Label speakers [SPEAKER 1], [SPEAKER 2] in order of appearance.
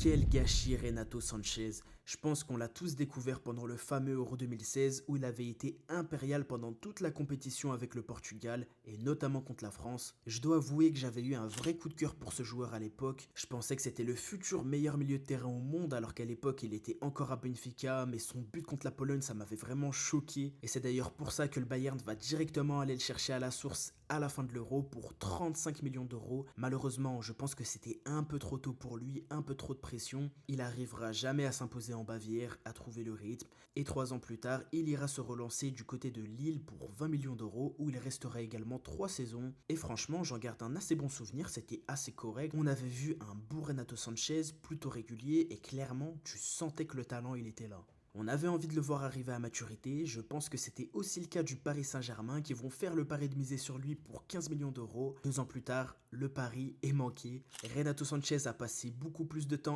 [SPEAKER 1] Quel gâchis Renato Sanchez. Je pense qu'on l'a tous découvert pendant le fameux Euro 2016 où il avait été impérial pendant toute la compétition avec le Portugal et notamment contre la France. Je dois avouer que j'avais eu un vrai coup de cœur pour ce joueur à l'époque. Je pensais que c'était le futur meilleur milieu de terrain au monde alors qu'à l'époque il était encore à Benfica, mais son but contre la Pologne ça m'avait vraiment choqué. Et c'est d'ailleurs pour ça que le Bayern va directement aller le chercher à la source à la fin de l'Euro pour 35 millions d'euros. Malheureusement, je pense que c'était un peu trop tôt pour lui, un peu trop de pression. Il arrivera jamais à s'imposer en Bavière, à trouver le rythme. Et 3 ans plus tard, il ira se relancer du côté de Lille pour 20 millions d'euros où il restera également 3 saisons. Et franchement, j'en garde un assez bon souvenir, c'était assez correct. On avait vu un beau Renato Sanchez, plutôt régulier et clairement, tu sentais que le talent il était là. On avait envie de le voir arriver à maturité, je pense que c'était aussi le cas du Paris Saint-Germain qui vont faire le pari de miser sur lui pour 15 millions d'euros. 2 ans plus tard, le pari est manqué. Renato Sanchez a passé beaucoup plus de temps